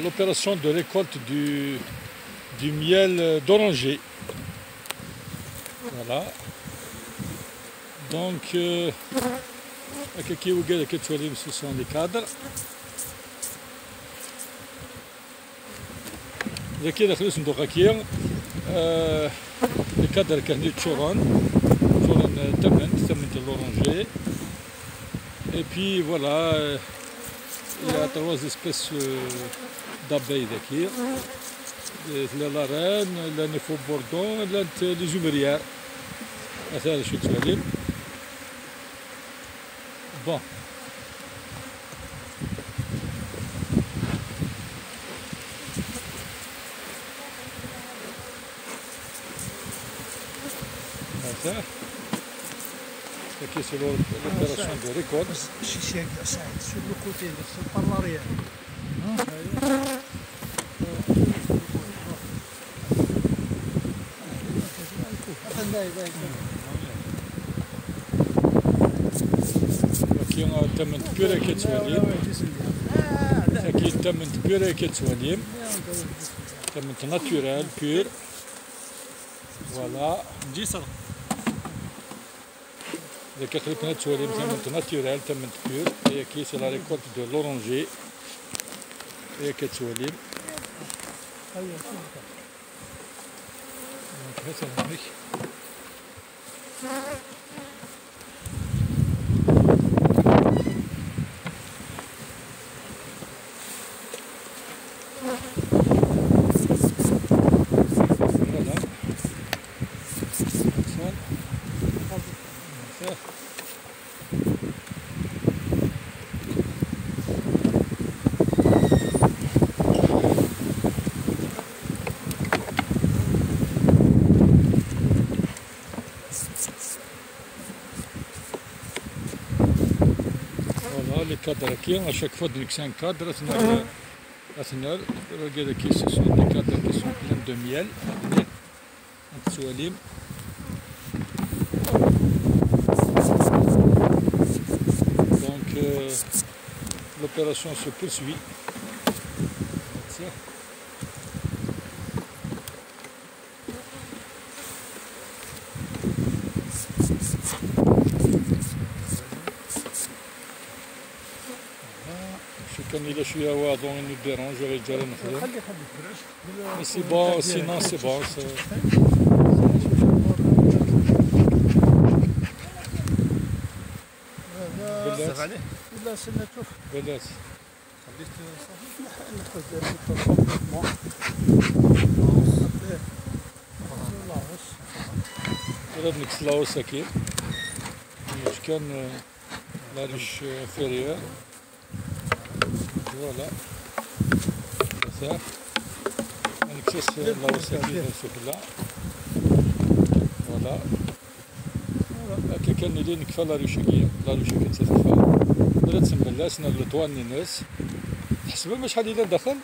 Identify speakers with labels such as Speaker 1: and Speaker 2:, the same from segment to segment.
Speaker 1: L'opération de récolte du miel d'oranger. Voilà. Donc, ce sont les cadres. Les cadres qui sont de l'oranger. Et puis voilà, il y a 3 espèces d'abeilles ici. La reine, la néfo-bourdon et les humérières. Bon. C'est l'opération de récolte.
Speaker 2: Sur le côté, par l'arrière.
Speaker 1: تم بيوري كتسواليم أكيد تم بيوري كتسواليم تم ناتورال بيور فوالا
Speaker 3: جيسر
Speaker 1: ديك خلينا تسواليم تم ناتورال تم بيور هي كيس لا ريكولت دو لورانجي هي كتسواليم les cadres qui à chaque fois que c'est un cadre, regardez qui ce sont des cadres qui sont pleins de miel. Donc l'opération se poursuit. Il est chez Awa, donc il nous dérange, j'aurais déjà le faire. Mais c'est bon, sinon c'est bon. بلاش نقدر نكسلاو ساكين واش كان لا ريش انفيريور فوالا صافي نكسس لا ساكين سفلا فوالا هكا كان اللي نكفى لا ريشكيه لا ريشكيه تتفا ولا تسمى الناس نغلطوا الناس تحسبوا شحال الى دخل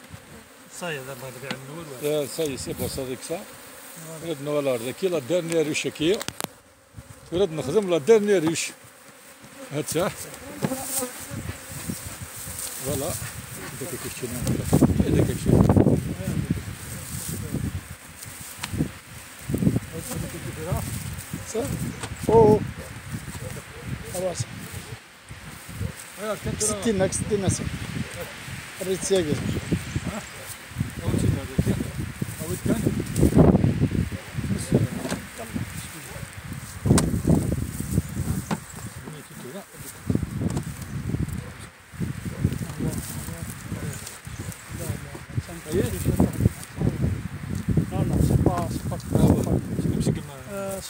Speaker 3: صاي دابا نبيع النور
Speaker 1: صاي سي بون صافي كسا ولاد نوالار داكي لا ديرنيير ريشكيه ولاد نخدم لا ديرنيير ريش هاتها فوالا داك كيشتينا هذاك كيشتينا
Speaker 2: اوه خلاص 60 ناس ريت ساقط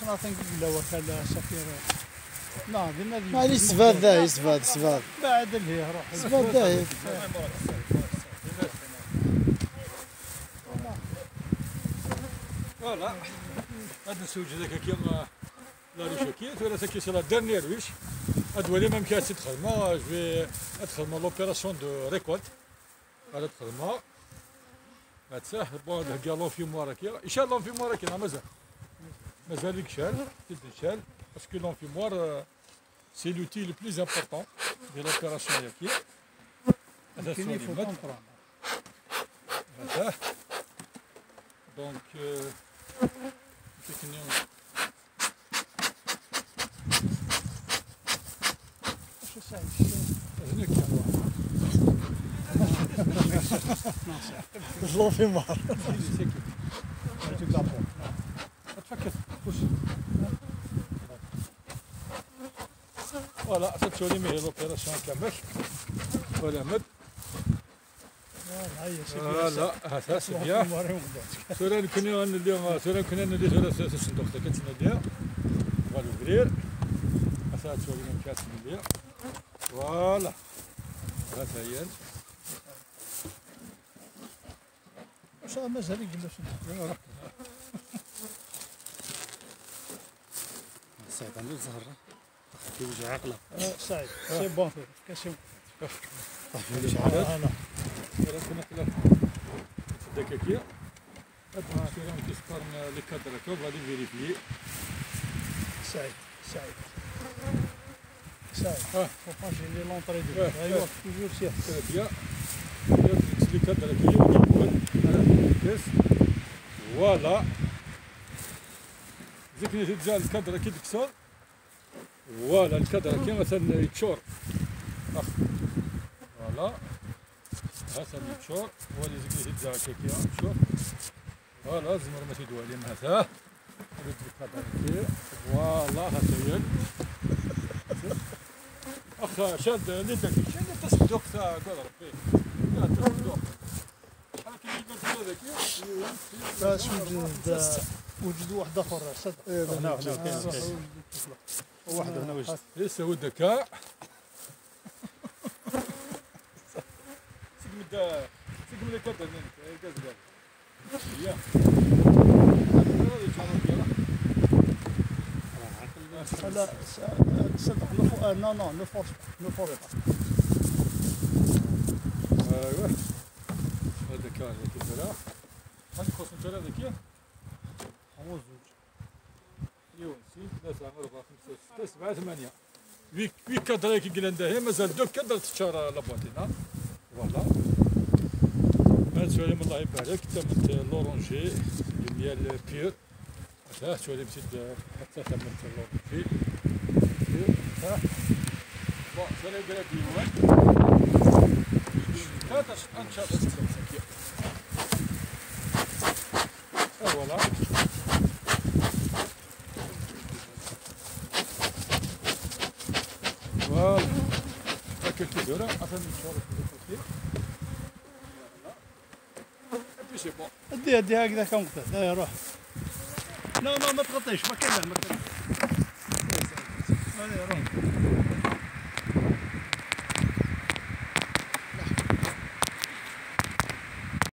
Speaker 3: صناعة لا وكالة سفيرة لا قلنا
Speaker 2: ما لي استفاد ذا استفاد
Speaker 3: بعد اللي روح
Speaker 2: استفاد ذا
Speaker 1: فوالا غادي نسوج هذاك كيما لا ريشكيت ولا ساكي سي لا ديرنيير ويش هاد ولي ميم كي تدخل ما جو ادخل ما لوبيراسيون دو ريكولت غادي ادخل ما غاتساح بون كالون في موراكي ان شاء الله في موراكي مازال يكشال تتشال باسكو لونفيموار سي لوتي لو بلوز امبورطون ديال لوبيراسيون ياكي هذا
Speaker 3: كاين
Speaker 1: سؤال
Speaker 3: فوق
Speaker 1: يمد
Speaker 3: كونطرون
Speaker 1: هذا دونك تكنيون
Speaker 3: شو ساعد
Speaker 1: هذني كان
Speaker 2: ظلو في مار
Speaker 1: تفكر وش فوالا تتولي مي لوبيراسيون كامل ولا مد
Speaker 3: هيا
Speaker 1: فوالا هذا سي بيان سوران كنا اليوم سوران كنا ندير ثلاثة الصندوق كنتنا ندير غادي نقرير هذا تولي من كاس ندير فوالا هذا هي
Speaker 3: واش مازال يجلس
Speaker 2: سعيد عنده الزهرة كيوجع عقله
Speaker 3: سعيد سي بون كاسيون
Speaker 1: انا كنا كلا الدكاكيه هاد سوران كيسبرنا لي كادر هكا غادي نفيريفي
Speaker 3: سعيد faut pas gêner l'entrée de ايوا توجور سي
Speaker 1: بيان لي كادر هكا ونقول كاس فوالا زيك جا الكادر كي تكسر فوالا الكادر كي مثلا يتشور فوالا هذا يتشور ولي زيك جا كي يتشور فوالا زمر ما تيدوى لي هذا ريت الكادر كي فوالا هذا هي اخ شاد ليدك شاد تصدق تاع قال ربي لا تصدق انا كي قلت هذاك
Speaker 3: باش وجد واحد اخر صدق
Speaker 2: هنا
Speaker 3: كاين
Speaker 2: واحد هنا وجد
Speaker 1: يسوي الذكاء سيق من الكدر منك كاز قال يا
Speaker 3: لا صدق نو نو نو فورس
Speaker 1: ايوه هذا كان كذا هذا كونسنترا ذكيه
Speaker 3: هو زوج
Speaker 1: يو سي 3 4 5 6 7 8 وي كادر كي قلنا هي مازال دو كادر تشار لابواتينا فوالا هاد سؤال الله يبارك تمت لورونجي ديال بير هذا سؤال مسد حتى تمت لورونجي ها بون سؤال قال ديوان هذا انشاء السكيه فوالا فوالا هاكا كيديرها عشان نشارك في التفكير ابي سي بون
Speaker 3: ادي هكذا كنقطع اي روح لا ما تغطيش ما كاين لا ما كاين روح